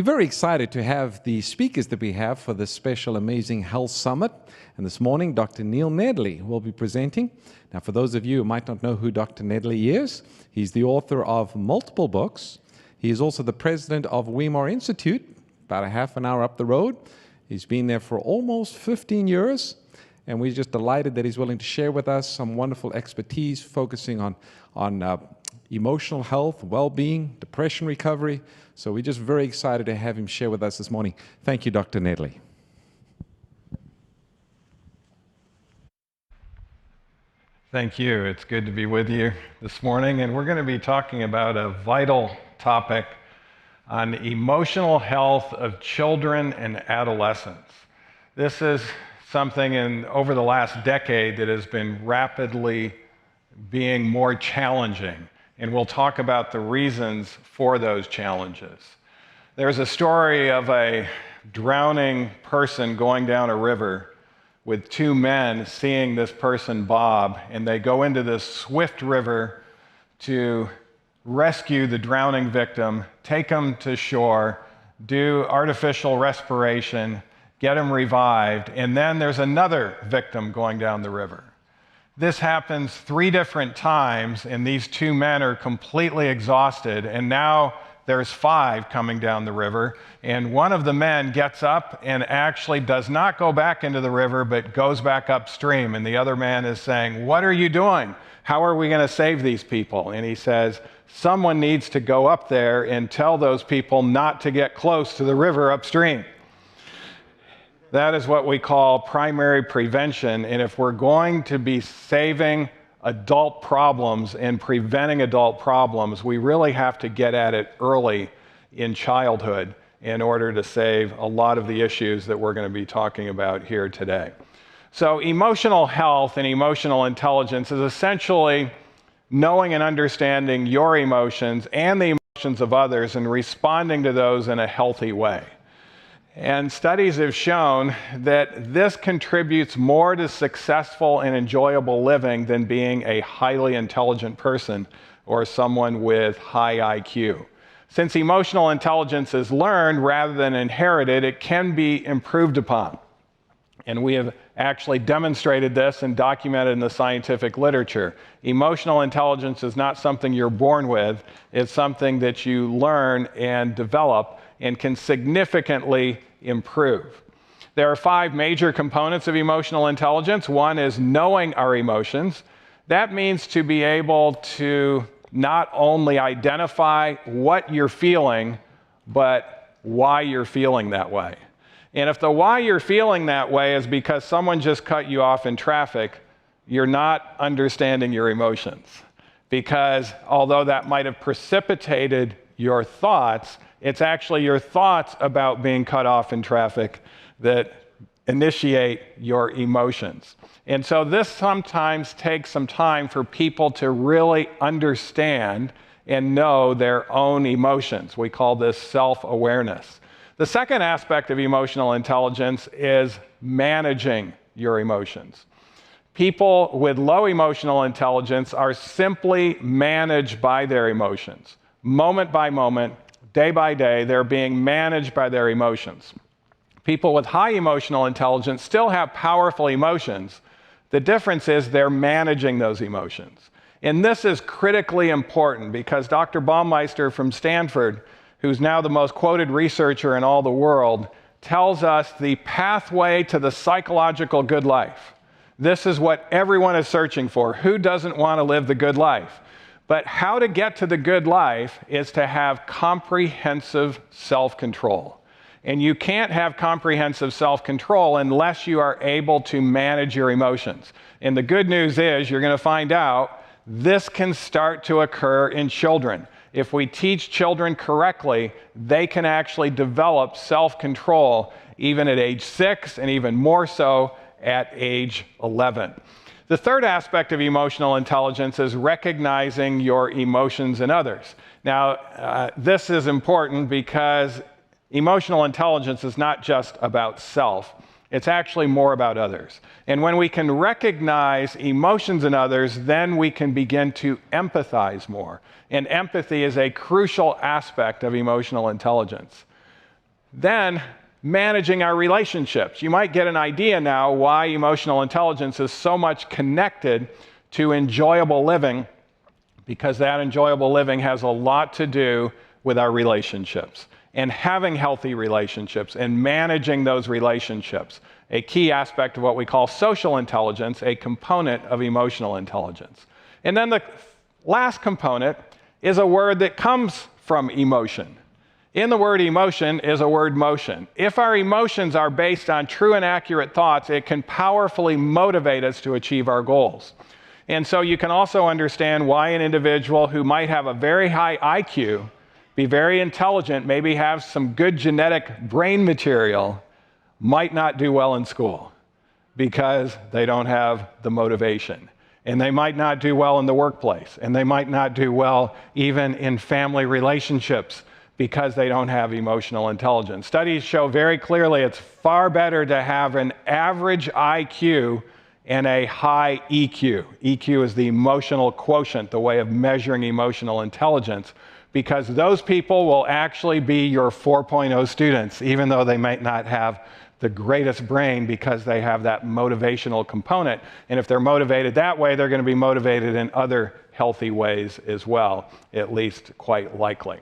We're very excited to have the speakers that we have for this special Amazing Health Summit. And this morning, Dr. Neil Nedley will be presenting. Now, for those of you who might not know who Dr. Nedley is, he's the author of multiple books. He is also the president of Weimar Institute, about a half an hour up the road. He's been there for almost 15 years. And we're just delighted that he's willing to share with us some wonderful expertise focusing on emotional health, well-being, depression recovery. So we're just very excited to have him share with us this morning. Thank you, Dr. Nedley. Thank you. It's good to be with you this morning. And we're going to be talking about a vital topic on emotional health of children and adolescents. This is something over the last decade that has been rapidly being more challenging. And we'll talk about the reasons for those challenges. There's a story of a drowning person going down a river with two men seeing this person bob, and they go into this swift river to rescue the drowning victim, take him to shore, do artificial respiration, get him revived, and then there's another victim going down the river. This happens 3 different times, and these two men are completely exhausted, and now there's 5 coming down the river, and one of the men gets up and actually does not go back into the river, but goes back upstream, and the other man is saying, "What are you doing? How are we going to save these people?" And he says, "Someone needs to go up there and tell those people not to get close to the river upstream." That is what we call primary prevention, and if we're going to be saving adult problems and preventing adult problems, we really have to get at it early in childhood in order to save a lot of the issues that we're going to be talking about here today. So emotional health and emotional intelligence is essentially knowing and understanding your emotions and the emotions of others and responding to those in a healthy way. And studies have shown that this contributes more to successful and enjoyable living than being a highly intelligent person or someone with high IQ. Since emotional intelligence is learned rather than inherited, it can be improved upon. And we have actually demonstrated this and documented in the scientific literature. Emotional intelligence is not something you're born with. It's something that you learn and develop and can significantly improve. There are 5 major components of emotional intelligence. One is knowing our emotions. That means to be able to not only identify what you're feeling, but why you're feeling that way. And if the why you're feeling that way is because someone just cut you off in traffic, you're not understanding your emotions. Because although that might have precipitated your thoughts, it's actually your thoughts about being cut off in traffic that initiate your emotions. And so this sometimes takes some time for people to really understand and know their own emotions. We call this self-awareness. The second aspect of emotional intelligence is managing your emotions. People with low emotional intelligence are simply managed by their emotions. Moment by moment, day by day, they're being managed by their emotions. People with high emotional intelligence still have powerful emotions. The difference is they're managing those emotions. And this is critically important because Dr. Baumeister from Stanford, who's now the most quoted researcher in all the world, tells us the pathway to the psychological good life. This is what everyone is searching for. Who doesn't want to live the good life? But how to get to the good life is to have comprehensive self-control. And you can't have comprehensive self-control unless you are able to manage your emotions. And the good news is you're going to find out this can start to occur in children. If we teach children correctly, they can actually develop self-control even at age 6 and even more so at age 11. The third aspect of emotional intelligence is recognizing your emotions in others. Now, this is important because emotional intelligence is not just about self. It's actually more about others. And when we can recognize emotions in others, then we can begin to empathize more. And empathy is a crucial aspect of emotional intelligence. Then, managing our relationships. You might get an idea now why emotional intelligence is so much connected to enjoyable living, because that enjoyable living has a lot to do with our relationships and having healthy relationships and managing those relationships. A key aspect of what we call social intelligence, a component of emotional intelligence. And then the last component is a word that comes from emotion. In the word emotion is a word motion. If our emotions are based on true and accurate thoughts, it can powerfully motivate us to achieve our goals. And so you can also understand why an individual who might have a very high IQ, be very intelligent, maybe have some good genetic brain material, might not do well in school because they don't have the motivation. And they might not do well in the workplace, and they might not do well even in family relationships because they don't have emotional intelligence. Studies show very clearly it's far better to have an average IQ and a high EQ. EQ is the emotional quotient, the way of measuring emotional intelligence, because those people will actually be your 4.0 students, even though they might not have the greatest brain, because they have that motivational component. And if they're motivated that way, they're going to be motivated in other healthy ways as well, at least quite likely.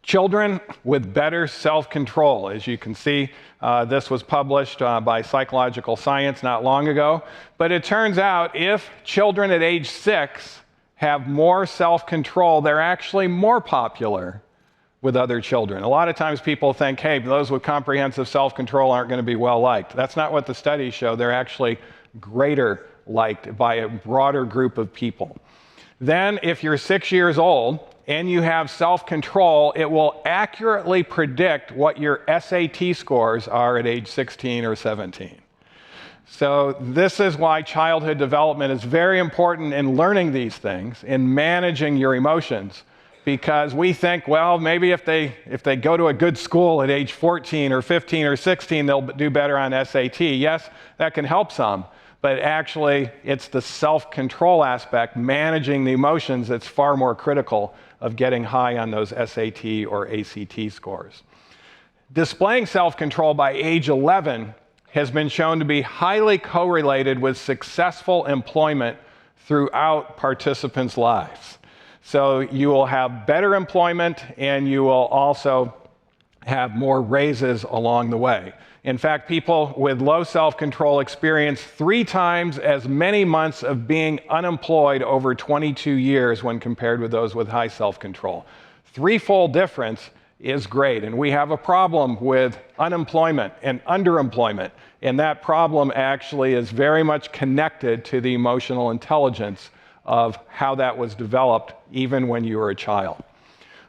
Children with better self-control. As you can see, this was published by Psychological Science not long ago. But it turns out if children at age 6 have more self-control, they're actually more popular with other children. A lot of times people think, hey, those with comprehensive self-control aren't going to be well liked. That's not what the studies show. They're actually greater liked by a broader group of people. Then, if you're 6 years old and you have self-control, it will accurately predict what your SAT scores are at age 16 or 17. So this is why childhood development is very important in learning these things, in managing your emotions, because we think, well, maybe if they go to a good school at age 14 or 15 or 16, they'll do better on SAT. Yes, that can help some. But actually, it's the self-control aspect, managing the emotions, that's far more critical of getting high on those SAT or ACT scores. Displaying self-control by age 11 has been shown to be highly correlated with successful employment throughout participants' lives. So you will have better employment, and you will also have more raises along the way. In fact, people with low self-control experience 3 times as many months of being unemployed over 22 years when compared with those with high self-control. 3-fold difference is great, and we have a problem with unemployment and underemployment, and that problem actually is very much connected to the emotional intelligence of how that was developed even when you were a child.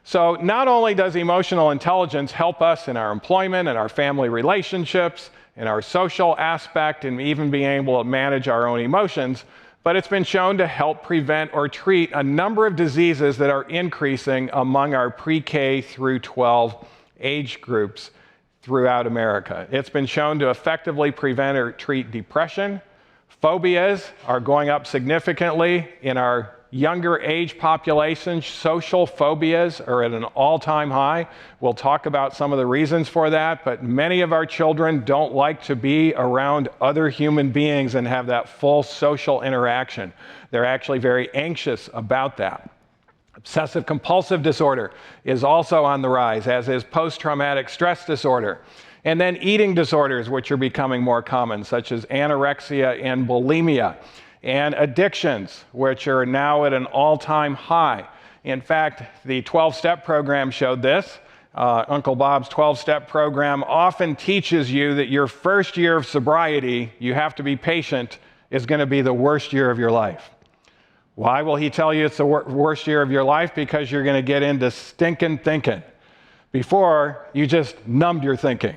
So not only does emotional intelligence help us in our employment and our family relationships, in our social aspect, and even being able to manage our own emotions, but it's been shown to help prevent or treat a number of diseases that are increasing among our pre-K through 12 age groups throughout America. It's been shown to effectively prevent or treat depression. Phobias are going up significantly in our younger age population. Social phobias are at an all-time high. We'll talk about some of the reasons for that, but many of our children don't like to be around other human beings and have that full social interaction. They're actually very anxious about that. Obsessive compulsive disorder is also on the rise, as is post-traumatic stress disorder. And then eating disorders, which are becoming more common, such as anorexia and bulimia. And addictions, which are now at an all-time high. In fact, the 12-step program showed this. Uncle Bob's 12-step program often teaches you that your first year of sobriety, you have to be patient, is going to be the worst year of your life. Why will he tell you it's the worst year of your life? Because you're going to get into stinking thinking. Before, you just numbed your thinking.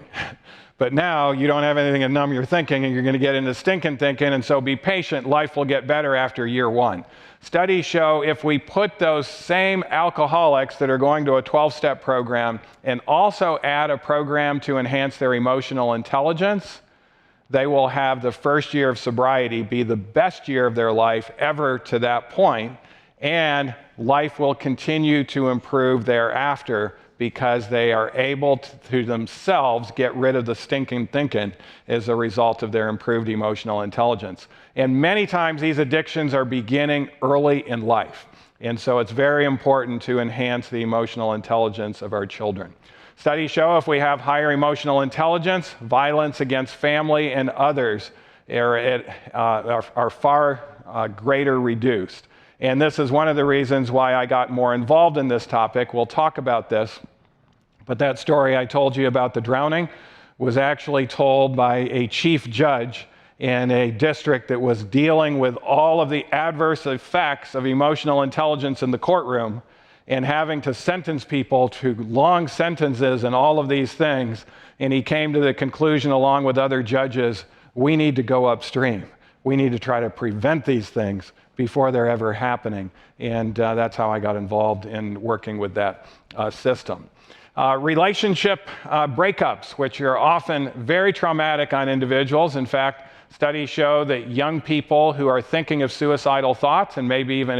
But now you don't have anything to numb your thinking, and you're going to get into stinking thinking, and so be patient. Life will get better after year 1. Studies show if we put those same alcoholics that are going to a 12-step program and also add a program to enhance their emotional intelligence, they will have the first year of sobriety be the best year of their life ever to that point, and life will continue to improve thereafter, because they are able to themselves get rid of the stinking thinking as a result of their improved emotional intelligence. And many times these addictions are beginning early in life. And so it's very important to enhance the emotional intelligence of our children. Studies show if we have higher emotional intelligence, violence against family and others are far greater reduced. And this is one of the reasons why I got more involved in this topic. We'll talk about this. But that story I told you about the drowning was actually told by a chief judge in a district that was dealing with all of the adverse effects of emotional intelligence in the courtroom and having to sentence people to long sentences and all of these things. And he came to the conclusion, along with other judges, we need to go upstream. We need to try to prevent these things before they're ever happening. And that's how I got involved in working with that system. Relationship breakups, which are often very traumatic on individuals. In fact, studies show that young people who are thinking of suicidal thoughts and maybe even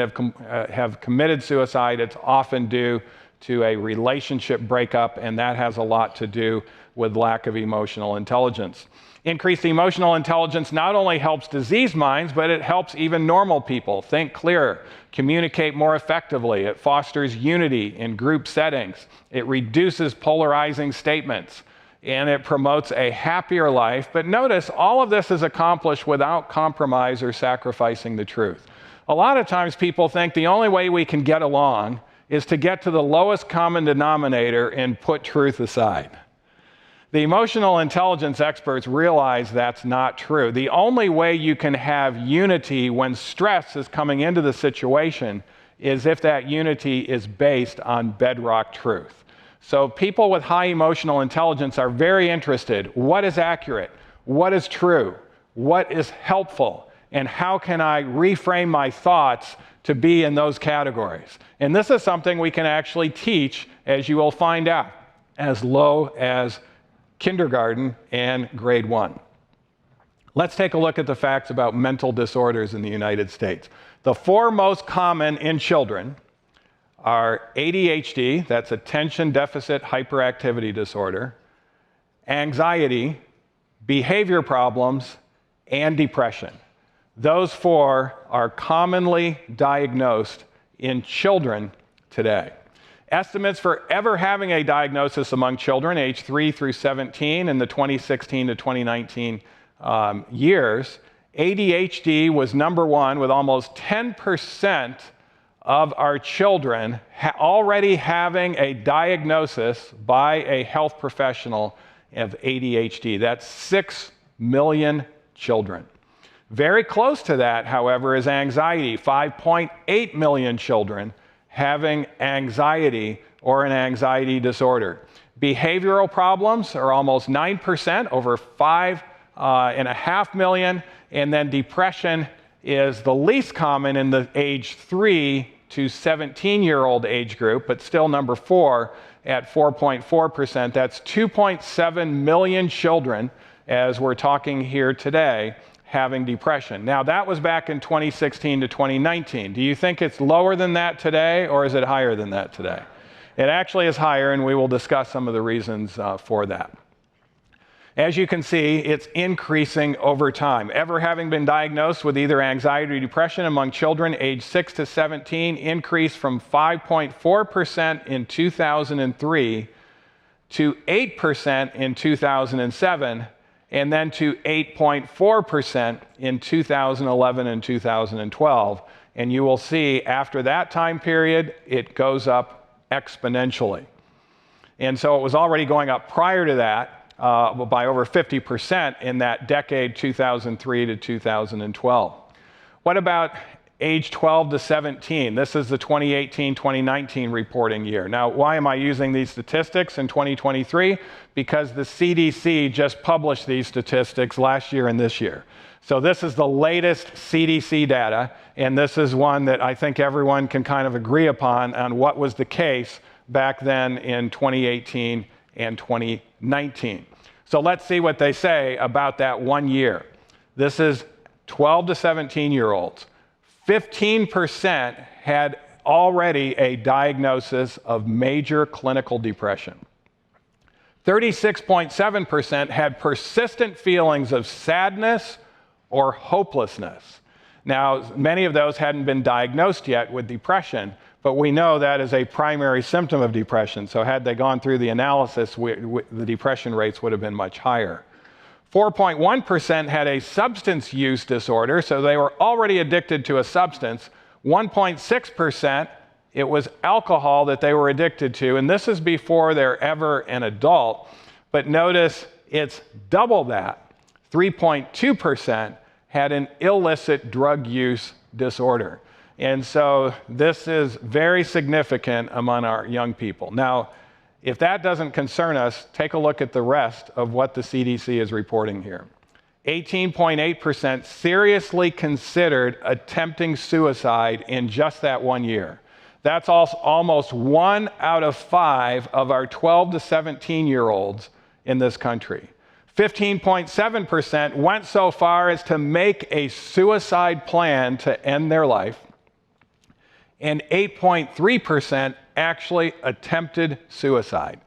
have committed suicide, it's often due to a relationship breakup, and that has a lot to do with lack of emotional intelligence. Increased emotional intelligence not only helps diseased minds, but it helps even normal people think clearer, communicate more effectively. It fosters unity in group settings. It reduces polarizing statements, and it promotes a happier life. But notice, all of this is accomplished without compromise or sacrificing the truth. A lot of times people think the only way we can get along is to get to the lowest common denominator and put truth aside. The emotional intelligence experts realize that's not true. The only way you can have unity when stress is coming into the situation is if that unity is based on bedrock truth. So people with high emotional intelligence are very interested. What is accurate? What is true? What is helpful? And how can I reframe my thoughts to be in those categories? And this is something we can actually teach, as you will find out, as low as kindergarten and grade 1. Let's take a look at the facts about mental disorders in the United States. The 4 most common in children are ADHD, that's attention deficit hyperactivity disorder, anxiety, behavior problems, and depression. Those 4 are commonly diagnosed in children today. Estimates for ever having a diagnosis among children aged 3 through 17 in the 2016 to 2019 years, ADHD was number 1 with almost 10% of our children already having a diagnosis by a health professional of ADHD. That's 6 million children. Very close to that, however, is anxiety. 5.8 million children having anxiety or an anxiety disorder. Behavioral problems are almost 9%, over 5.5 million, and then depression is the least common in the age 3 to 17-year-old age group, but still number 4 at 4.4%. That's 2.7 million children, as we're talking here today, having depression. Now, that was back in 2016 to 2019. Do you think it's lower than that today, or is it higher than that today? It actually is higher, and we will discuss some of the reasons for that. As you can see, it's increasing over time. Ever having been diagnosed with either anxiety or depression among children aged 6 to 17 increased from 5.4% in 2003 to 8% in 2007, and then to 8.4% in 2011 and 2012. And you will see after that time period, it goes up exponentially. And so it was already going up prior to that by over 50% in that decade, 2003 to 2012. What about age 12 to 17? This is the 2018-2019 reporting year. Now, why am I using these statistics in 2023? Because the CDC just published these statistics last year and this year. So this is the latest CDC data, and this is one that I think everyone can kind of agree upon on what was the case back then in 2018 and 2019. So let's see what they say about that 1 year. This is 12 to 17-year-olds. 15% had already a diagnosis of major clinical depression. 36.7% had persistent feelings of sadness or hopelessness. Now, many of those hadn't been diagnosed yet with depression, but we know that is a primary symptom of depression. So had they gone through the analysis, the depression rates would have been much higher. 4.1% had a substance use disorder, so they were already addicted to a substance. 1.6%, it was alcohol that they were addicted to, and this is before they're ever an adult. But notice it's double that. 3.2% had an illicit drug use disorder. And so this is very significant among our young people. Now, if that doesn't concern us, take a look at the rest of what the CDC is reporting here. 18.8% seriously considered attempting suicide in just that 1 year. That's almost 1 out of 5 of our 12 to 17-year-olds in this country. 15.7% went so far as to make a suicide plan to end their life. And 8.3% actually attempted suicide.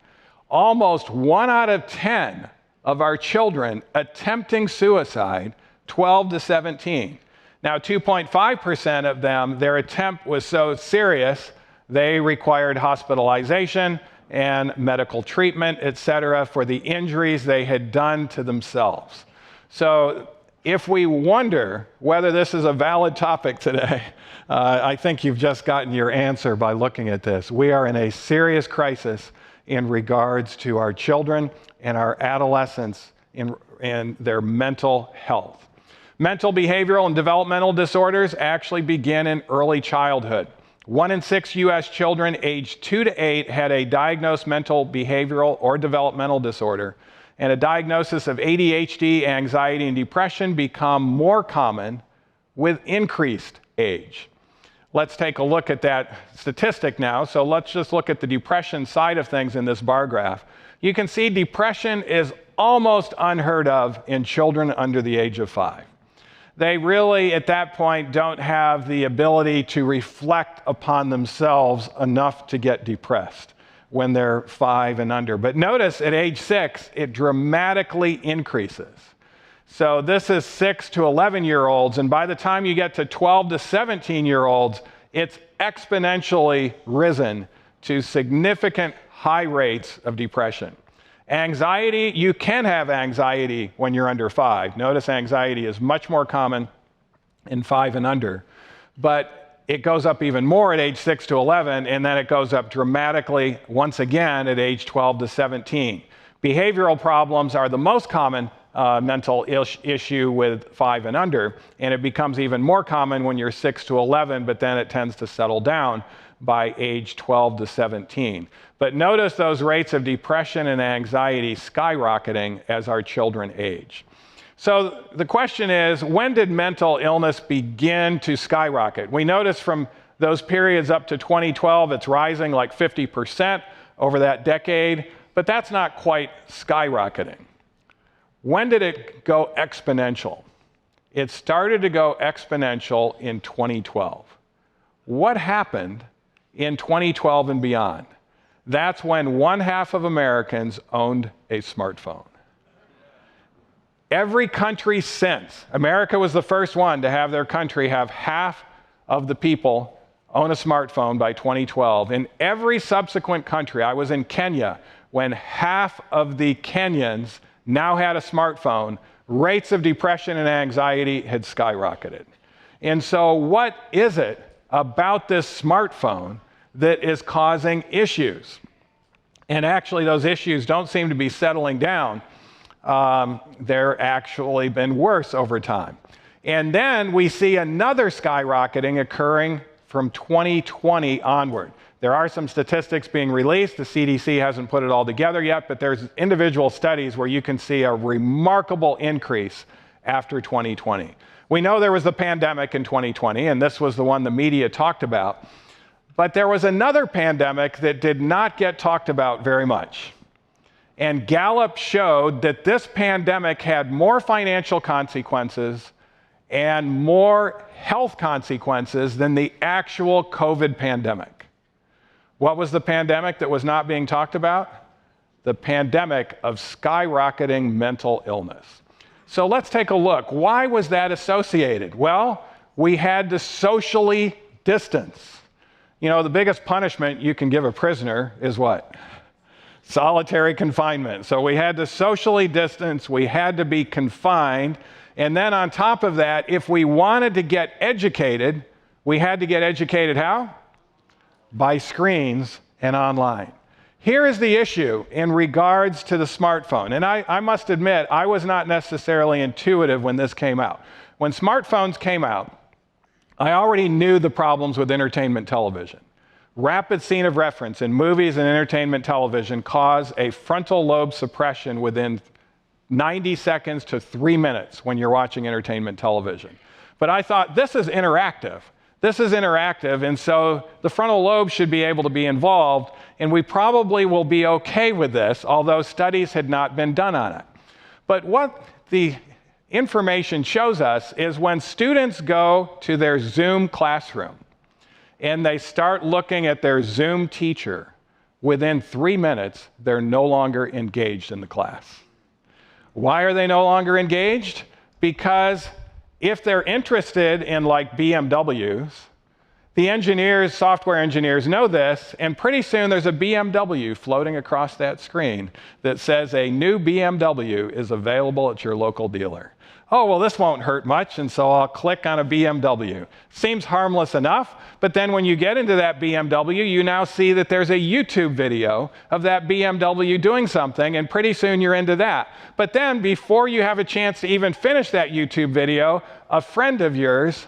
Almost 1 out of 10 of our children attempting suicide, 12 to 17. Now, 2.5% of them, their attempt was so serious, they required hospitalization and medical treatment, etc., for the injuries they had done to themselves. So if we wonder whether this is a valid topic today, I think you've just gotten your answer by looking at this. We are in a serious crisis in regards to our children and our adolescents in their mental health. Mental, behavioral, and developmental disorders actually begin in early childhood. 1 in 6 U.S. children aged 2 to 8 had a diagnosed mental, behavioral, or developmental disorder, and a diagnosis of ADHD, anxiety, and depression become more common with increased age. Let's take a look at that statistic now. So let's just look at the depression side of things in this bar graph. You can see depression is almost unheard of in children under the age of 5. They really, at that point, don't have the ability to reflect upon themselves enough to get depressed when they're 5 and under. But notice at age 6, it dramatically increases. So this is 6 to 11-year-olds, and by the time you get to 12 to 17-year-olds, it's exponentially risen to significant high rates of depression. Anxiety, you can have anxiety when you're under 5. Notice anxiety is much more common in 5 and under, but it goes up even more at age 6 to 11, and then it goes up dramatically once again at age 12 to 17. Behavioral problems are the most common mental issue with 5 and under, and it becomes even more common when you're 6 to 11, but then it tends to settle down by age 12 to 17. But notice those rates of depression and anxiety skyrocketing as our children age. So the question is, when did mental illness begin to skyrocket? We notice from those periods up to 2012, it's rising like 50% over that decade, but that's not quite skyrocketing. When did it go exponential? It started to go exponential in 2012. What happened in 2012 and beyond? That's when 1/2 of Americans owned a smartphone. Every country since, America was the first one to have their country have 1/2 of the people own a smartphone by 2012. In every subsequent country, I was in Kenya when 1/2 of the Kenyans now had a smartphone, rates of depression and anxiety had skyrocketed. And so what is it about this smartphone that is causing issues? And actually, those issues don't seem to be settling down. They're actually been worse over time. And then we see another skyrocketing occurring from 2020 onward. There are some statistics being released. The CDC hasn't put it all together yet, but there's individual studies where you can see a remarkable increase after 2020. We know there was the pandemic in 2020, and this was the one the media talked about. But there was another pandemic that did not get talked about very much. And Gallup showed that this pandemic had more financial consequences and more health consequences than the actual COVID pandemic. What was the pandemic that was not being talked about? The pandemic of skyrocketing mental illness. So let's take a look. Why was that associated? Well, we had to socially distance. You know, the biggest punishment you can give a prisoner is what? Solitary confinement. So we had to socially distance, we had to be confined, and then on top of that, if we wanted to get educated, we had to get educated how? By screens and online. Here is the issue in regards to the smartphone. And I must admit, I was not necessarily intuitive when this came out. When smartphones came out, I already knew the problems with entertainment television. Rapid scene of reference in movies and entertainment television cause a frontal lobe suppression within 90 seconds to 3 minutes when you're watching entertainment television. But I thought, this is interactive. This is interactive, and so the frontal lobe should be able to be involved, and we probably will be okay with this, although studies had not been done on it. But what the information shows us is when students go to their Zoom classroom and they start looking at their Zoom teacher, within 3 minutes, they're no longer engaged in the class. Why are they no longer engaged? Because if they're interested in like BMWs, the engineers, software engineers know this, and pretty soon there's a BMW floating across that screen that says a new BMW is available at your local dealer. Oh, well, this won't hurt much, and so I'll click on a BMW. Seems harmless enough, but then when you get into that BMW, you now see that there's a YouTube video of that BMW doing something, and pretty soon you're into that. But then, before you have a chance to even finish that YouTube video, a friend of yours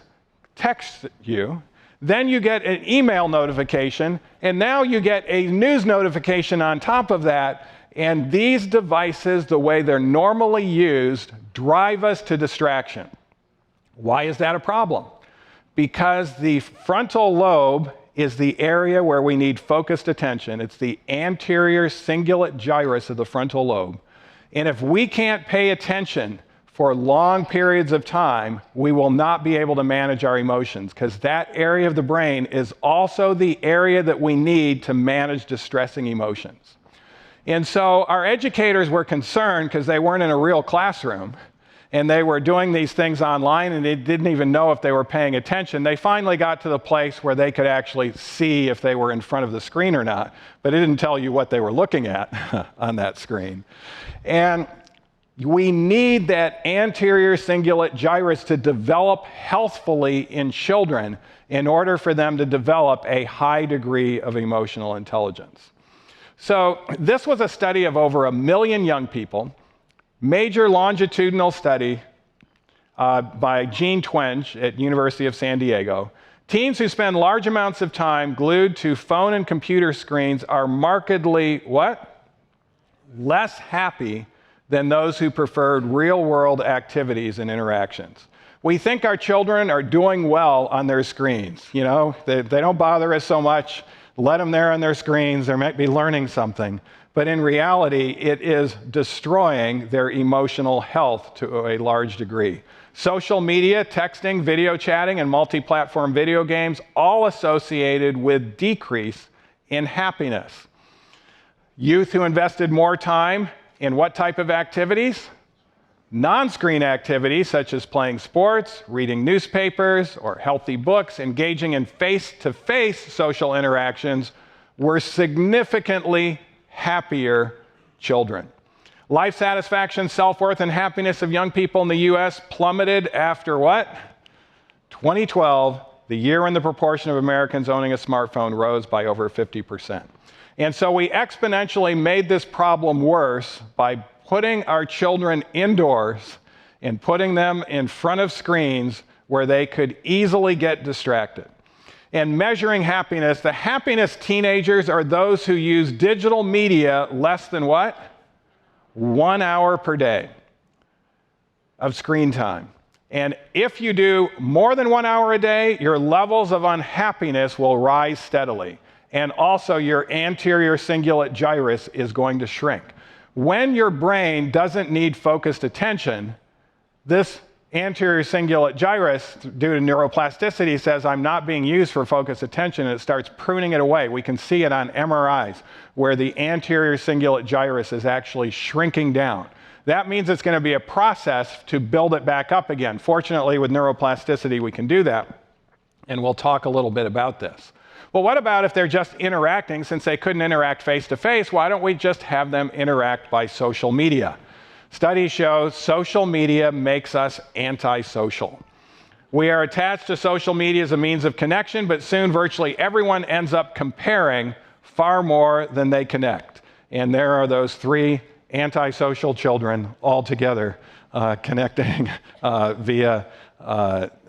texts you, then you get an email notification, and now you get a news notification on top of that. And these devices, the way they're normally used, drive us to distraction. Why is that a problem? Because the frontal lobe is the area where we need focused attention. It's the anterior cingulate gyrus of the frontal lobe. And if we can't pay attention for long periods of time, we will not be able to manage our emotions, because that area of the brain is also the area that we need to manage distressing emotions. And so our educators were concerned because they weren't in a real classroom and they were doing these things online and they didn't even know if they were paying attention. They finally got to the place where they could actually see if they were in front of the screen or not, but it didn't tell you what they were looking at on that screen. And we need that anterior cingulate gyrus to develop healthfully in children in order for them to develop a high degree of emotional intelligence. So this was a study of over 1 million young people, major longitudinal study by Jean Twenge at University of San Diego. Teens who spend large amounts of time glued to phone and computer screens are markedly, what? Less happy than those who preferred real-world activities and interactions. We think our children are doing well on their screens. You know, they don't bother us so much. Let them there on their screens, they might be learning something. But in reality, it is destroying their emotional health to a large degree. Social media, texting, video chatting, and multi-platform video games, all associated with decrease in happiness. Youth who invested more time in what type of activities? Non-screen activities such as playing sports, reading newspapers, or healthy books, engaging in face-to-face social interactions were significantly happier children. Life satisfaction, self-worth, and happiness of young people in the U.S. plummeted after what? 2012, the year when the proportion of Americans owning a smartphone rose by over 50%. And so we exponentially made this problem worse by putting our children indoors and putting them in front of screens where they could easily get distracted. And measuring happiness, the happiness teenagers are those who use digital media less than what? 1 hour per day of screen time. And if you do more than 1 hour a day, your levels of unhappiness will rise steadily. And also your anterior cingulate gyrus is going to shrink. When your brain doesn't need focused attention, this anterior cingulate gyrus, due to neuroplasticity, says I'm not being used for focused attention, and it starts pruning it away. We can see it on MRIs where the anterior cingulate gyrus is actually shrinking down. That means it's going to be a process to build it back up again. Fortunately, with neuroplasticity, we can do that, and we'll talk a little bit about this. Well, what about if they're just interacting? Since they couldn't interact face-to-face, why don't we just have them interact by social media? Studies show social media makes us antisocial. We are attached to social media as a means of connection, but soon virtually everyone ends up comparing far more than they connect. And there are those three antisocial children all together connecting via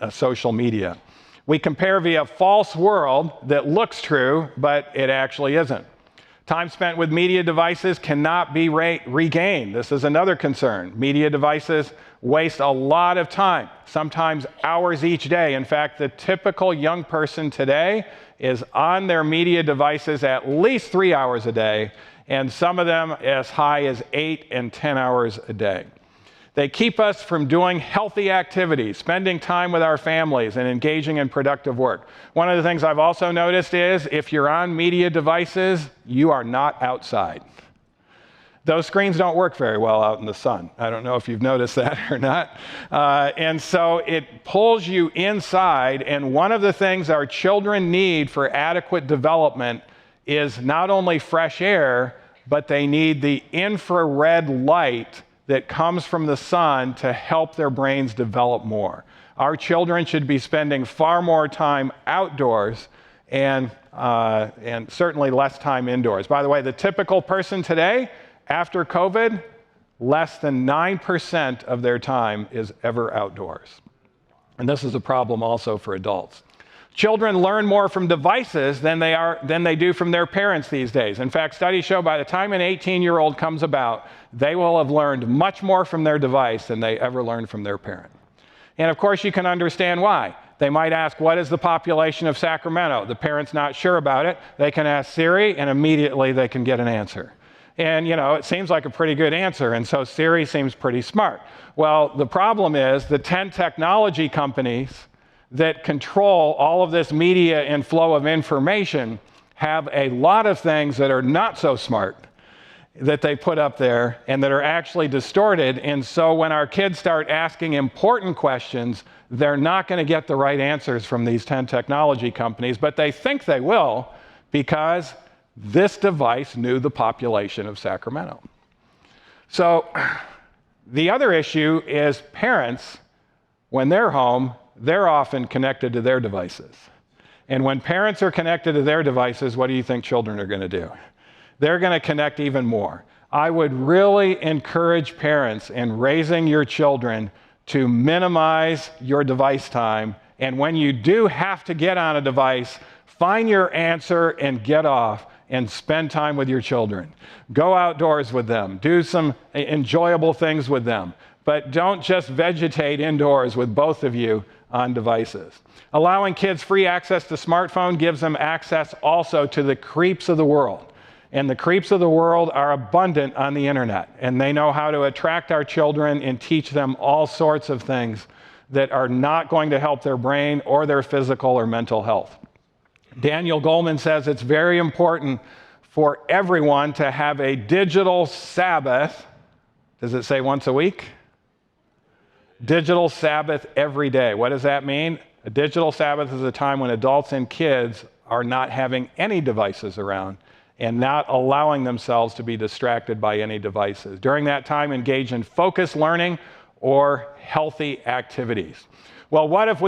social media. We compare via a false world that looks true, but it actually isn't. Time spent with media devices cannot be regained. This is another concern. Media devices waste a lot of time, sometimes hours each day. In fact, the typical young person today is on their media devices at least 3 hours a day, and some of them as high as 8 and 10 hours a day. They keep us from doing healthy activities, spending time with our families, and engaging in productive work. One of the things I've also noticed is if you're on media devices, you are not outside. Those screens don't work very well out in the sun. I don't know if you've noticed that or not. And so it pulls you inside, and one of the things our children need for adequate development is not only fresh air, but they need the infrared light that comes from the sun to help their brains develop more. Our children should be spending far more time outdoors and certainly less time indoors. By the way, the typical person today, after COVID, less than 9% of their time is ever outdoors. And this is a problem also for adults. Children learn more from devices than they do from their parents these days. In fact, studies show by the time an 18-year-old comes about, they will have learned much more from their device than they ever learned from their parent. And of course, you can understand why. They might ask, what is the population of Sacramento? The parent's not sure about it. They can ask Siri, and immediately they can get an answer. And, it seems like a pretty good answer, and so Siri seems pretty smart. Well, the problem is the 10 technology companies that control all of this media and flow of information have a lot of things that are not so smart that they put up there and that are actually distorted. And so when our kids start asking important questions, they're not going to get the right answers from these 10 technology companies, but they think they will because this device knew the population of Sacramento. So the other issue is parents, when they're home, they're often connected to their devices. And when parents are connected to their devices, what do you think children are going to do? They're going to connect even more. I would really encourage parents in raising your children to minimize your device time. And when you do have to get on a device, find your answer and get off and spend time with your children. Go outdoors with them. Do some enjoyable things with them. But don't just vegetate indoors with both of you on devices. Allowing kids free access to smartphone gives them access also to the creeps of the world. And the creeps of the world are abundant on the internet. And they know how to attract our children and teach them all sorts of things that are not going to help their brain or their physical or mental health. Daniel Goleman says it's very important for everyone to have a digital Sabbath. Does it say once a week? Digital Sabbath every day. What does that mean? A digital Sabbath is a time when adults and kids are not having any devices around and not allowing themselves to be distracted by any devices. During that time, engage in focused learning or healthy activities. Well, what if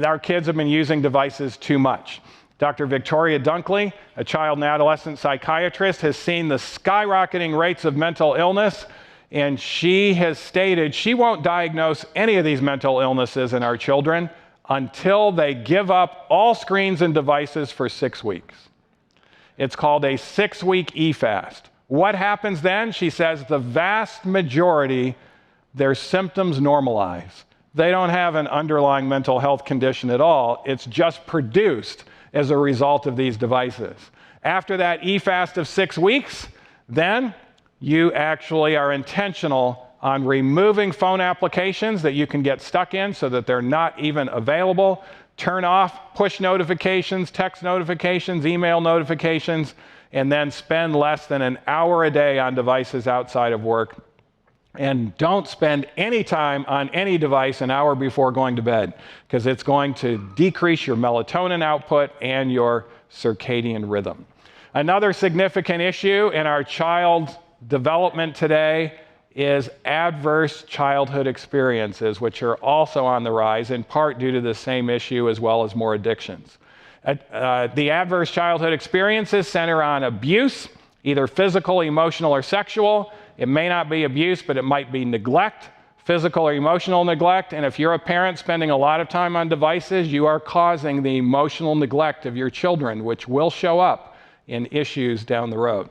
our kids have been using devices too much? Dr. Victoria Dunkley, a child and adolescent psychiatrist, has seen the skyrocketing rates of mental illness, and she has stated she won't diagnose any of these mental illnesses in our children until they give up all screens and devices for 6 weeks. It's called a 6-week e-fast. What happens then? She says the vast majority, their symptoms normalize. They don't have an underlying mental health condition at all. It's just produced as a result of these devices. After that e-fast of 6 weeks, then you actually are intentional on removing phone applications that you can get stuck in so that they're not even available. Turn off push notifications, text notifications, email notifications, and then spend less than an hour a day on devices outside of work. And don't spend any time on any device an hour before going to bed, because it's going to decrease your melatonin output and your circadian rhythm. Another significant issue in our child's development today is adverse childhood experiences, which are also on the rise, in part due to the same issue as well as more addictions. The adverse childhood experiences center on abuse, either physical, emotional, or sexual. It may not be abuse, but it might be neglect, physical or emotional neglect. And if you're a parent spending a lot of time on devices, you are causing the emotional neglect of your children, which will show up in issues down the road.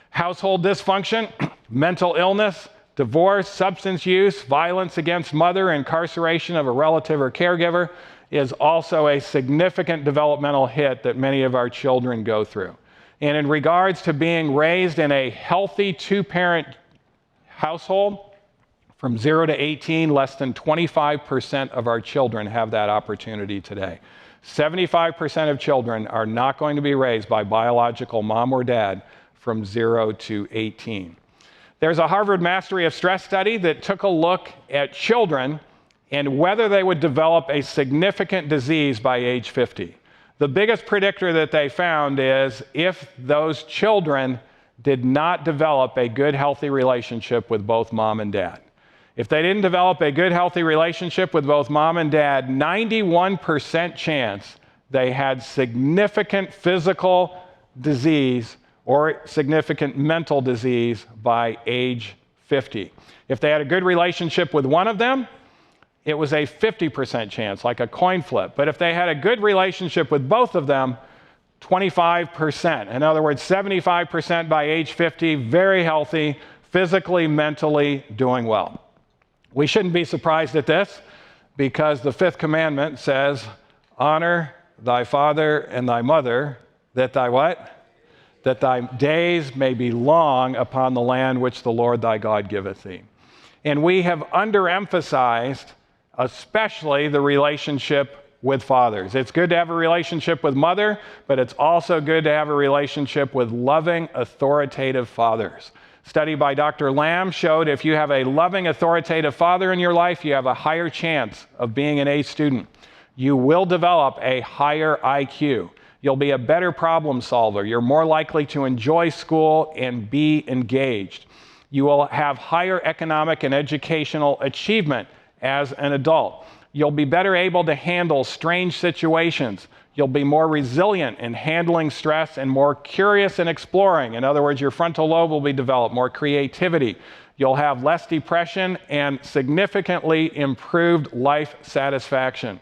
Household dysfunction, mental illness, divorce, substance use, violence against mother, incarceration of a relative or caregiver is also a significant developmental hit that many of our children go through. And in regards to being raised in a healthy two-parent household, from 0 to 18, less than 25% of our children have that opportunity today. 75% of children are not going to be raised by biological mom or dad from 0 to 18. There's a Harvard Mastery of Stress study that took a look at children and whether they would develop a significant disease by age 50. The biggest predictor that they found is if those children did not develop a good, healthy relationship with both mom and dad. If they didn't develop a good, healthy relationship with both mom and dad, 91% chance they had significant physical disease or significant mental disease by age 50. If they had a good relationship with one of them, it was a 50% chance, like a coin flip. But if they had a good relationship with both of them, 25%. In other words, 75% by age 50, very healthy, physically, mentally doing well. We shouldn't be surprised at this, because the fifth commandment says, honor thy father and thy mother, that thy what? That thy days may be long upon the land which the Lord thy God giveth thee. And we have underemphasized especially the relationship with fathers. It's good to have a relationship with mother, but it's also good to have a relationship with loving, authoritative fathers. Study by Dr. Lamb showed if you have a loving, authoritative father in your life, you have a higher chance of being an A student. You will develop a higher IQ. You'll be a better problem solver. You're more likely to enjoy school and be engaged. You will have higher economic and educational achievement as an adult. You'll be better able to handle strange situations. You'll be more resilient in handling stress and more curious and exploring. In other words, your frontal lobe will be developed, more creativity. You'll have less depression and significantly improved life satisfaction.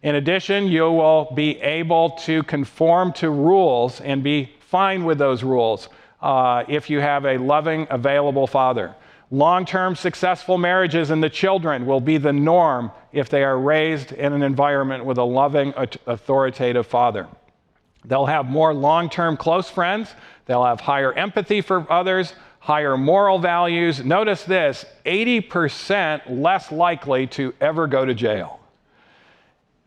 In addition, you will be able to conform to rules and be fine with those rules if you have a loving, available father. Long-term successful marriages and the children will be the norm if they are raised in an environment with a loving, authoritative father. They'll have more long-term close friends. They'll have higher empathy for others, higher moral values. Notice this, 80% less likely to ever go to jail.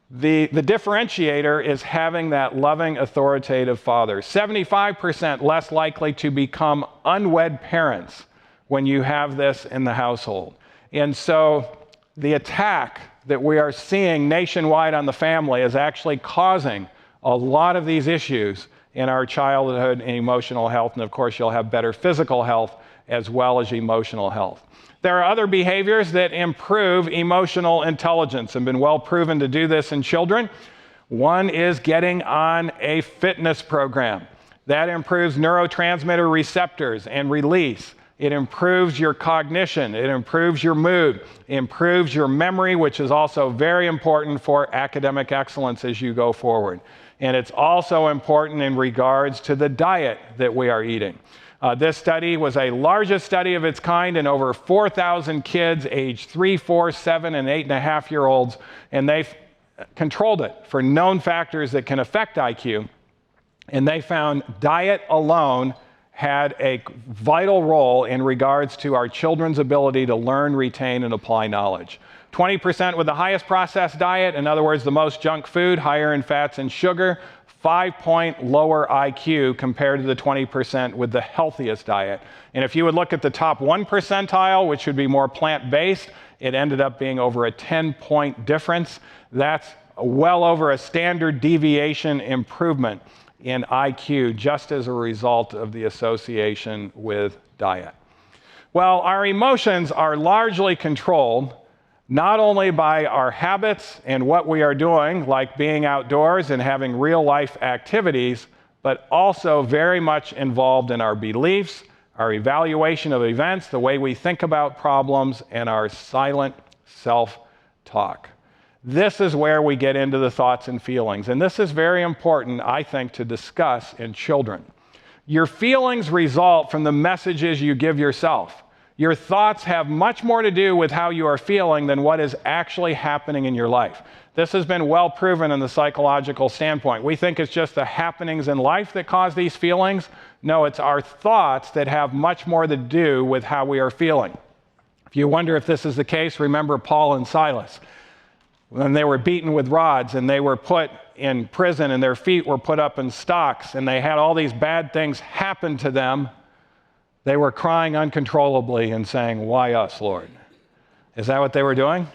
The differentiator is having that loving, authoritative father. 75% less likely to become unwed parents when you have this in the household. And so the attack that we are seeing nationwide on the family is actually causing a lot of these issues in our childhood and emotional health. And of course, you'll have better physical health as well as emotional health. There are other behaviors that improve emotional intelligence and been well proven to do this in children. One is getting on a fitness program. That improves neurotransmitter receptors and release. It improves your cognition. It improves your mood. It improves your memory, which is also very important for academic excellence as you go forward. And it's also important in regards to the diet that we are eating. This study was a largest study of its kind in over 4,000 kids aged 3, 4, 7, and 8.5-year-olds, and they controlled it for known factors that can affect IQ. And they found diet alone had a vital role in regards to our children's ability to learn, retain, and apply knowledge. 20% with the highest processed diet, in other words, the most junk food, higher in fats and sugar, 5-point lower IQ compared to the 20% with the healthiest diet. And if you would look at the top 1 percentile, which would be more plant-based, it ended up being over a 10-point difference. That's well over a standard deviation improvement in IQ just as a result of the association with diet. Well, our emotions are largely controlled not only by our habits and what we are doing, like being outdoors and having real-life activities, but also very much involved in our beliefs, our evaluation of events, the way we think about problems, and our silent self-talk. This is where we get into the thoughts and feelings, and this is very important, I think, to discuss in children. Your feelings result from the messages you give yourself. Your thoughts have much more to do with how you are feeling than what is actually happening in your life. This has been well proven in the psychological standpoint. We think it's just the happenings in life that cause these feelings. No, it's our thoughts that have much more to do with how we are feeling. If you wonder if this is the case, remember Paul and Silas. When they were beaten with rods and they were put in prison and their feet were put up in stocks and they had all these bad things happen to them, they were crying uncontrollably and saying, "Why us, Lord?" Is that what they were doing?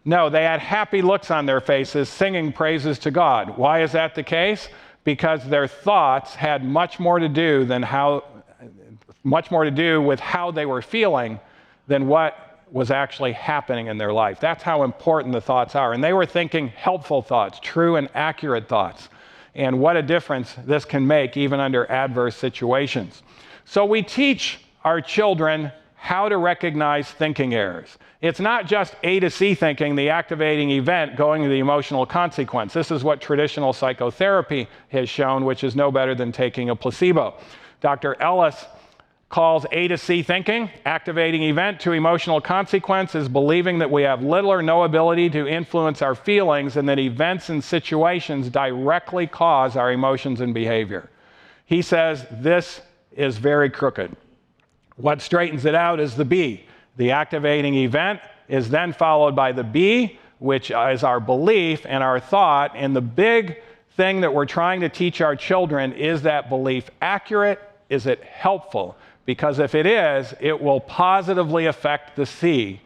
No, they had happy looks on their faces, singing praises to God. Why is that the case? Because their thoughts had much more to do with how they were feeling than what was actually happening in their life. That's how important the thoughts are. And they were thinking helpful thoughts, true and accurate thoughts. And what a difference this can make even under adverse situations. So we teach our children how to recognize thinking errors. It's not just A to C thinking, the activating event, going to the emotional consequence. This is what traditional psychotherapy has shown, which is no better than taking a placebo. Dr. Ellis calls A to C thinking, activating event to emotional consequence, is believing that we have little or no ability to influence our feelings and that events and situations directly cause our emotions and behavior. He says this is very crooked. What straightens it out is the B. The activating event is then followed by the B, which is our belief and our thought. And the big thing that we're trying to teach our children is that belief accurate? Is it helpful? Because if it is, it will positively affect the C,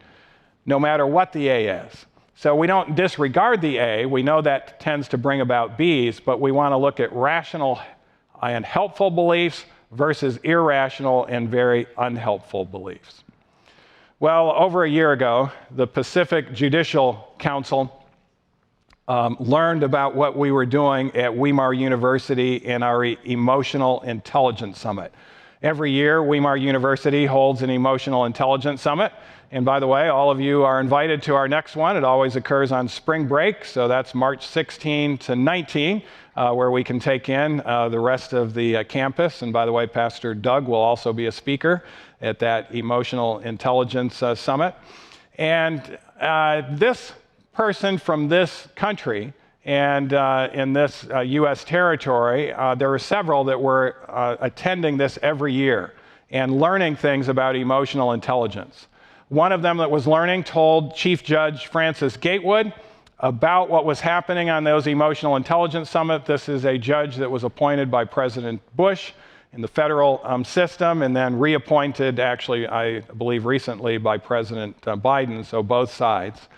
no matter what the A is. So we don't disregard the A. We know that tends to bring about Bs, but we want to look at rational and helpful beliefs versus irrational and very unhelpful beliefs. Well, over a year ago, the Pacific Judicial Council learned about what we were doing at Weimar University in our Emotional Intelligence Summit. Every year, Weimar University holds an Emotional Intelligence Summit. And by the way, all of you are invited to our next one. It always occurs on spring break, so that's March 16 to 19, where we can take in the rest of the campus. And by the way, Pastor Doug will also be a speaker at that Emotional Intelligence Summit. And this person from this country and in this U.S. territory, there were several that were attending this every year and learning things about emotional intelligence. One of them that was learning told Chief Judge Francis Gatewood about what was happening on those Emotional Intelligence Summit. This is a judge that was appointed by President Bush in the federal system and then reappointed, actually, I believe recently by President Biden, so both sides.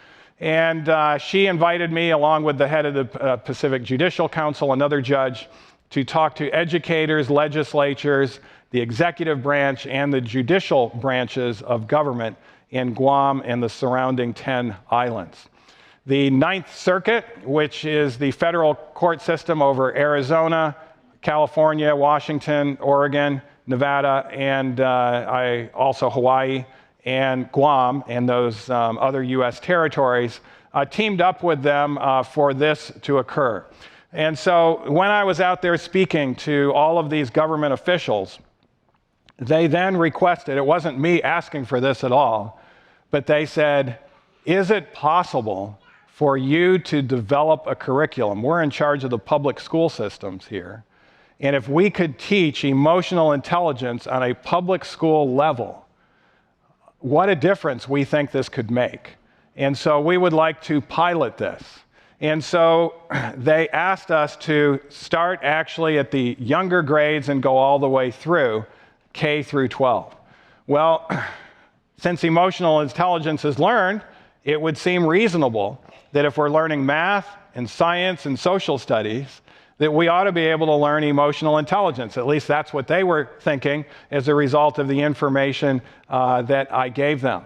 And she invited me, along with the head of the Pacific Judicial Council, another judge, to talk to educators, legislatures, the executive branch, and the judicial branches of government in Guam and the surrounding 10 islands. The Ninth Circuit, which is the federal court system over Arizona, California, Washington, Oregon, Nevada, and also Hawaii and Guam and those other U.S. territories, teamed up with them for this to occur. And so when I was out there speaking to all of these government officials, they then requested, it wasn't me asking for this at all, but they said, is it possible for you to develop a curriculum? We're in charge of the public school systems here. And if we could teach emotional intelligence on a public school level, what a difference we think this could make. And so we would like to pilot this. And so they asked us to start actually at the younger grades and go all the way through K through 12. Well, since emotional intelligence is learned, it would seem reasonable that if we're learning math and science and social studies, that we ought to be able to learn emotional intelligence. At least that's what they were thinking as a result of the information that I gave them.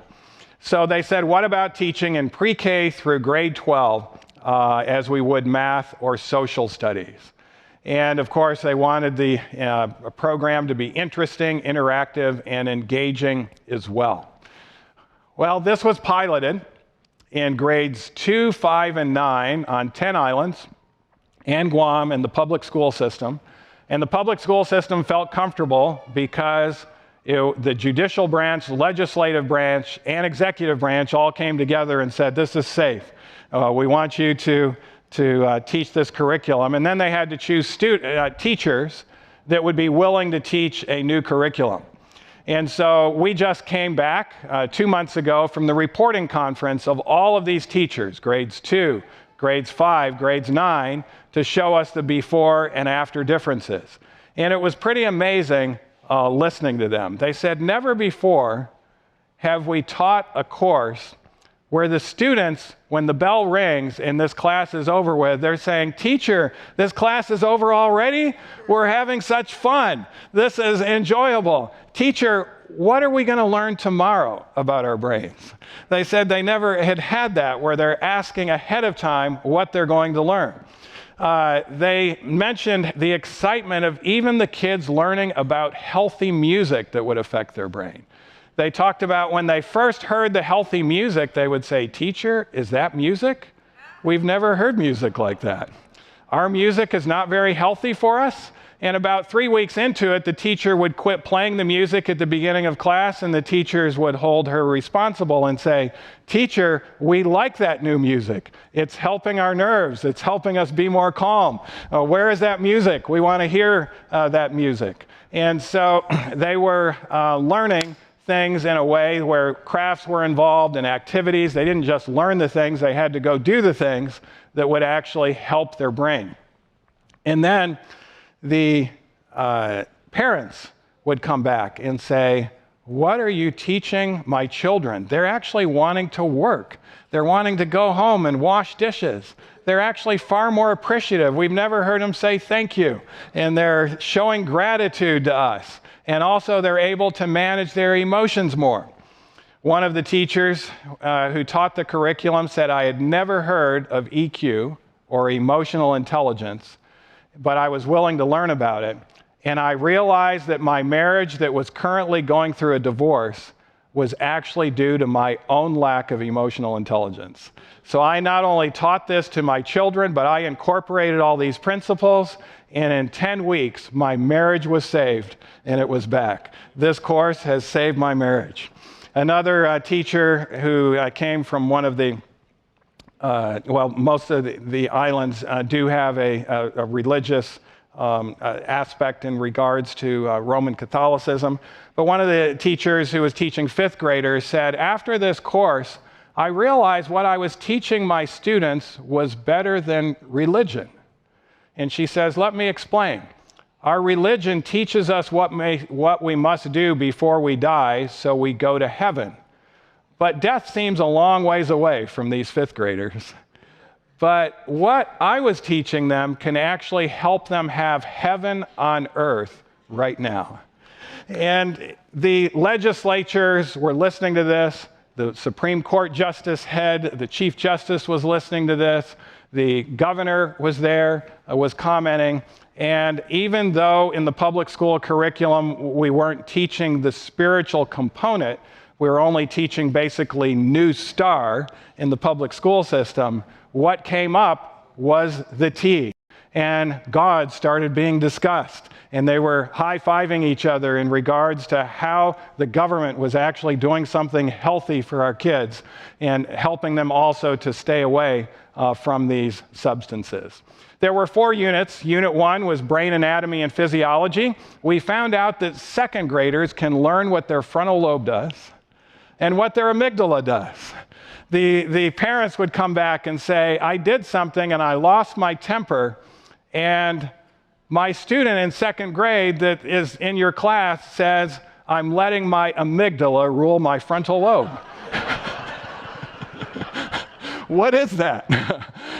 So they said, what about teaching in pre-K through grade 12 as we would math or social studies? And of course, they wanted the program to be interesting, interactive, and engaging as well. Well, this was piloted in grades 2, 5, and 9 on 10 islands and Guam and the public school system. And the public school system felt comfortable because the judicial branch, legislative branch, and executive branch all came together and said, this is safe. We want you to teach this curriculum. And then they had to choose teachers that would be willing to teach a new curriculum. And so we just came back 2 months ago from the reporting conference of all of these teachers, grades 2, grades 5, grades 9, to show us the before and after differences. And it was pretty amazing listening to them. They said, never before have we taught a course where the students, when the bell rings and this class is over with, they're saying, teacher, this class is over already? We're having such fun. This is enjoyable. Teacher, what are we going to learn tomorrow about our brains? They said they never had that, where they're asking ahead of time what they're going to learn. They mentioned the excitement of even the kids learning about healthy music that would affect their brain. They talked about when they first heard the healthy music, they would say, teacher, is that music? We've never heard music like that. Our music is not very healthy for us. And about 3 weeks into it, the teacher would quit playing the music at the beginning of class, and the teachers would hold her responsible and say, teacher, we like that new music. It's helping our nerves. It's helping us be more calm. Where is that music? We want to hear that music. And so they were learning things in a way where crafts were involved and activities. They didn't just learn the things, they had to go do the things that would actually help their brain. And then the parents would come back and say, what are you teaching my children? They're actually wanting to work. They're wanting to go home and wash dishes. They're actually far more appreciative. We've never heard them say thank you. And they're showing gratitude to us. And also they're able to manage their emotions more. One of the teachers who taught the curriculum said, I had never heard of EQ or emotional intelligence, but I was willing to learn about it. And I realized that my marriage that was currently going through a divorce was actually due to my own lack of emotional intelligence. So I not only taught this to my children, but I incorporated all these principles, and in 10 weeks, my marriage was saved, and it was back. This course has saved my marriage. Another teacher who came from one of the most of the islands do have a religious aspect in regards to Roman Catholicism. But one of the teachers who was teaching fifth graders said, after this course, I realized what I was teaching my students was better than religion. And she says, let me explain. Our religion teaches us what we must do before we die so we go to heaven. But death seems a long ways away from these fifth graders. But what I was teaching them can actually help them have heaven on earth right now. And the legislatures were listening to this. The Supreme Court Justice head, the Chief Justice was listening to this. The governor was there, was commenting. And even though in the public school curriculum we weren't teaching the spiritual component, we were only teaching basically New Star in the public school system, what came up was the T. and God started being discussed. And they were high-fiving each other in regards to how the government was actually doing something healthy for our kids and helping them also to stay away from these substances. There were 4 units. Unit 1 was brain anatomy and physiology. We found out that second graders can learn what their frontal lobe does and what their amygdala does. The parents would come back and say, I did something and I lost my temper, and my student in second grade that is in your class says, I'm letting my amygdala rule my frontal lobe. What is that?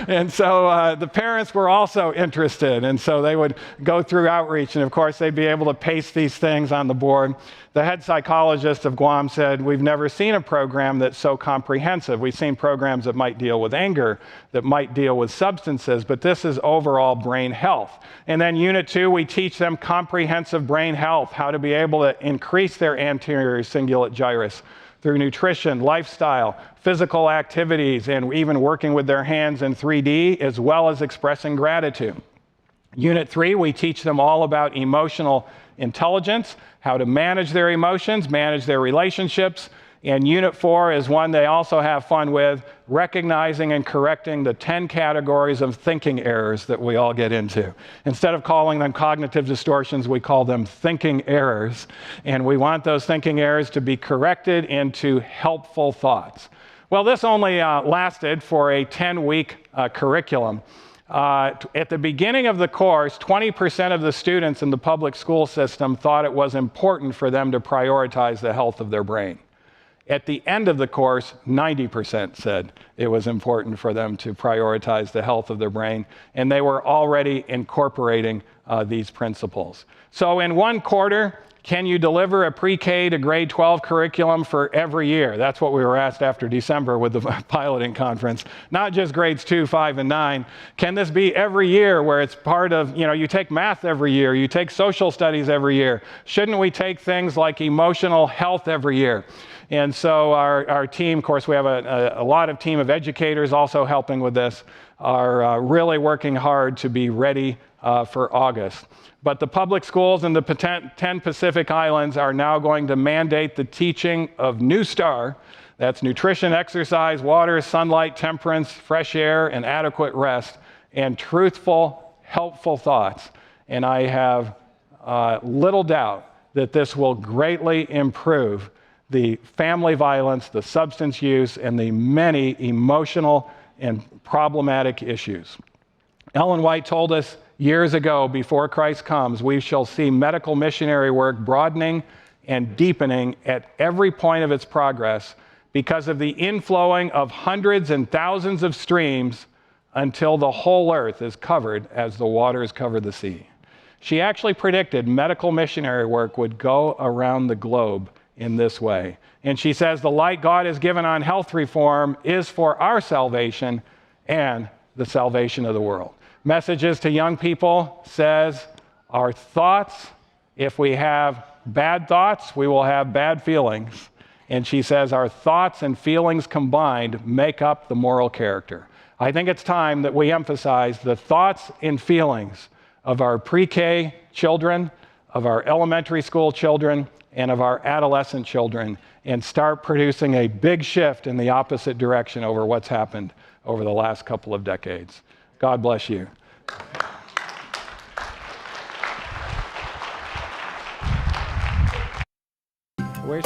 And so the parents were also interested, and so they would go through outreach, and of course they'd be able to paste these things on the board. The head psychologist of Guam said, we've never seen a program that's so comprehensive. We've seen programs that might deal with anger, that might deal with substances, but this is overall brain health. And then Unit 2, we teach them comprehensive brain health, how to be able to increase their anterior cingulate gyrus through nutrition, lifestyle, physical activities, and even working with their hands in 3D, as well as expressing gratitude. Unit 3, we teach them all about emotional intelligence, how to manage their emotions, manage their relationships. And Unit 4 is one they also have fun with, recognizing and correcting the 10 categories of thinking errors that we all get into. Instead of calling them cognitive distortions, we call them thinking errors. And we want those thinking errors to be corrected into helpful thoughts. Well, this only lasted for a 10-week curriculum. At the beginning of the course, 20% of the students in the public school system thought it was important for them to prioritize the health of their brain. At the end of the course, 90% said it was important for them to prioritize the health of their brain, and they were already incorporating these principles. So in 1 quarter, can you deliver a pre-K to grade 12 curriculum for every year? That's what we were asked after December with the piloting conference. Not just grades 2, 5, and 9. Can this be every year where it's part of, you take math every year, you take social studies every year. Shouldn't we take things like emotional health every year? And so our team, of course, we have a lot of team of educators also helping with this, are really working hard to be ready for August. But the public schools in the 10 Pacific Islands are now going to mandate the teaching of New STAR. That's nutrition, exercise, water, sunlight, temperance, fresh air, and adequate rest, and truthful, helpful thoughts. And I have little doubt that this will greatly improve the family violence, the substance use, and the many emotional and problematic issues. Ellen White told us years ago, before Christ comes, we shall see medical missionary work broadening and deepening at every point of its progress because of the inflowing of hundreds and thousands of streams until the whole earth is covered as the waters cover the sea. She actually predicted medical missionary work would go around the globe in this way. And she says the light God has given on health reform is for our salvation and the salvation of the world. Messages to young people says our thoughts, if we have bad thoughts, we will have bad feelings. And she says our thoughts and feelings combined make up the moral character. I think it's time that we emphasize the thoughts and feelings of our pre-K children, of our elementary school children, and of our adolescent children, and start producing a big shift in the opposite direction over what's happened over the last couple of decades. God bless you. Where's